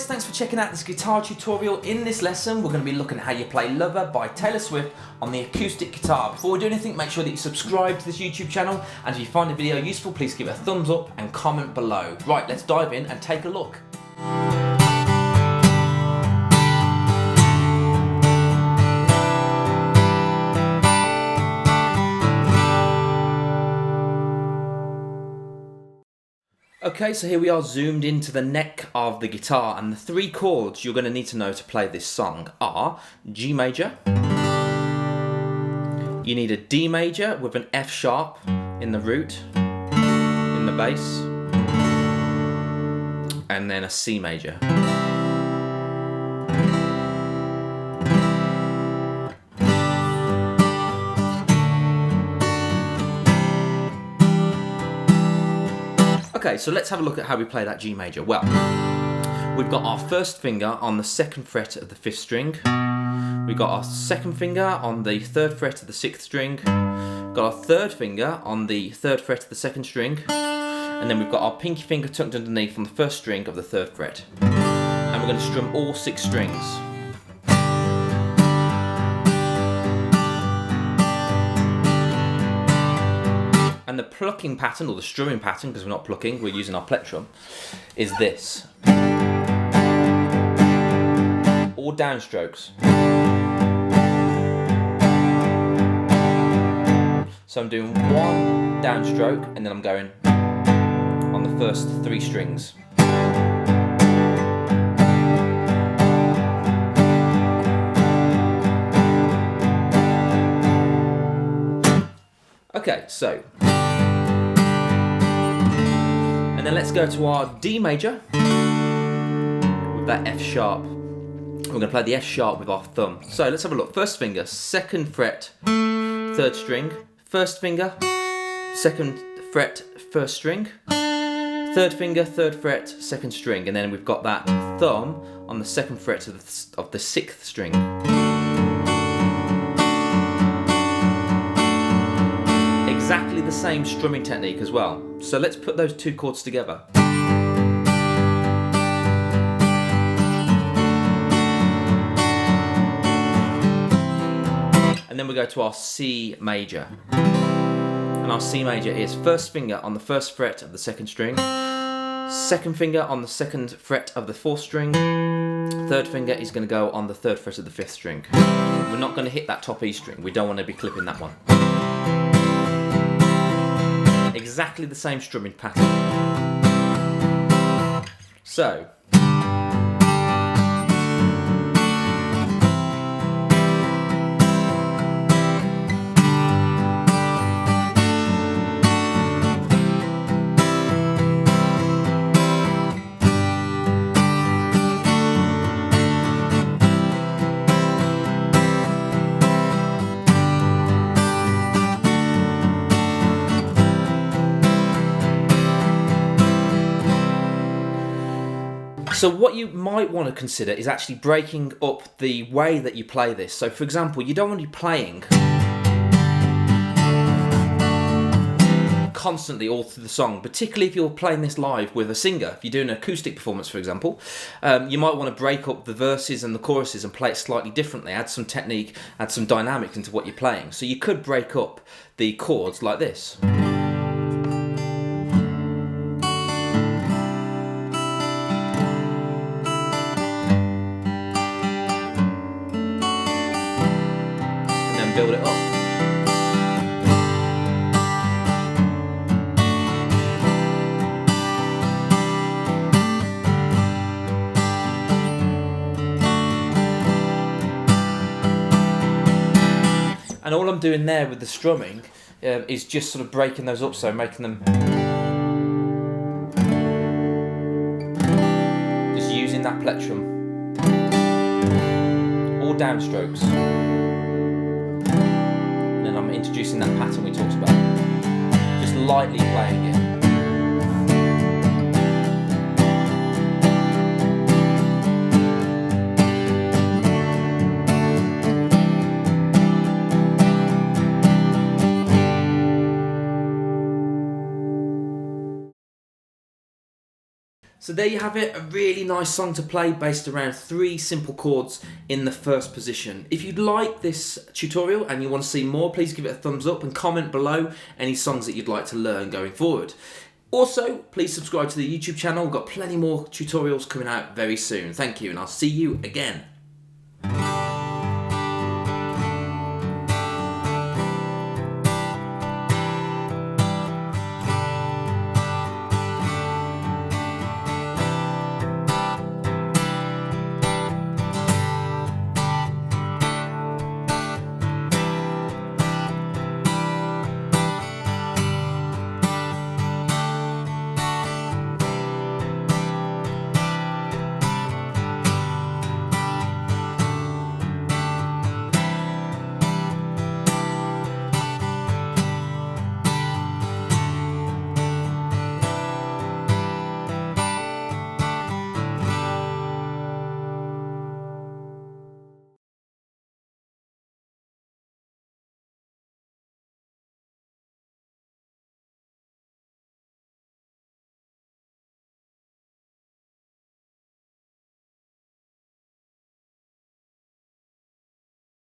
thanks for checking out this guitar tutorial. In this lesson, we're going to be looking at how you play Lover by Taylor Swift on the acoustic guitar. Before we do anything, make sure that you subscribe to this YouTube channel, and if you find the video useful, please give it a thumbs up and comment below. Right, let's dive in and take a look. Okay, so here we are zoomed into the neck of the guitar, and the three chords you're going to need to know to play this song are G major, you need a D major with an F sharp in the root, in the bass, and then a C major. Okay, so let's have a look at how we play that G major. Well, we've got our first finger on the 2nd fret of the 5th string. We've got our 2nd finger on the 3rd fret of the 6th string. We've got our 3rd finger on the 3rd fret of the 2nd string. And then we've got our pinky finger tucked underneath on the 1st string of the 3rd fret. And we're going to strum all 6 strings. And the plucking pattern, or the strumming pattern, because we're not plucking, we're using our plectrum, is this. All downstrokes. So I'm doing one downstroke, and then I'm going on the first 3 strings. Okay, so. And then let's go to our D major with that F sharp. We're going to play the F sharp with our thumb. So let's have a look. First finger, 2nd fret, 3rd string. 1st finger, 2nd fret, 1st string. 3rd finger, 3rd fret, 2nd string. And then we've got that thumb on the 2nd fret of the 6th string. Exactly the same strumming technique as well. So let's put those 2 chords together. And then we go to our C major. And our C major is 1st finger on the 1st fret of the 2nd string, 2nd finger on the 2nd fret of the 4th string, 3rd finger is going to go on the 3rd fret of the 5th string. We're not going to hit that top E string, we don't want to be clipping that one. Exactly the same strumming pattern. So. So what you might want to consider is actually breaking up the way that you play this. So for example, you don't want to be playing constantly all through the song, particularly if you're playing this live with a singer. If you're doing an acoustic performance, for example, you might want to break up the verses and the choruses and play it slightly differently, add some technique, add some dynamics into what you're playing. So you could break up the chords like this. Build it up. And all I'm doing there with the strumming is just sort of breaking those up, so making them just using that plectrum. All downstrokes. I'm introducing that pattern we talked about. Just lightly playing it. So there you have it, a really nice song to play based around 3 simple chords in the first position. If you'd like this tutorial and you want to see more, please give it a thumbs up and comment below any songs that you'd like to learn going forward. Also, please subscribe to the YouTube channel. We've got plenty more tutorials coming out very soon. Thank you, and I'll see you again.